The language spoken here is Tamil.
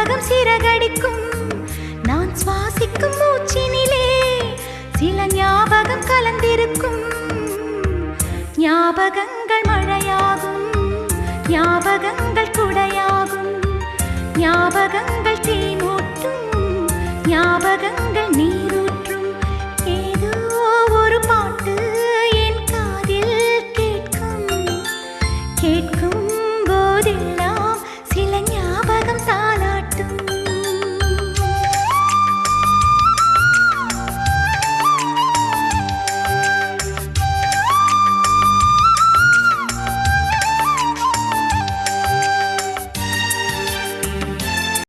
ஞாபகம் சிறகடிக்கும் நான் சுவாசிக்கும் மூச்சினிலே சில ஞாபகம் கலந்திருக்கும் ஞாபகங்கள் மழையாகும் ஞாபகங்கள் குடையாகும் ஞாபகங்கள் தீ மூட்டும் ஞாபகங்கள்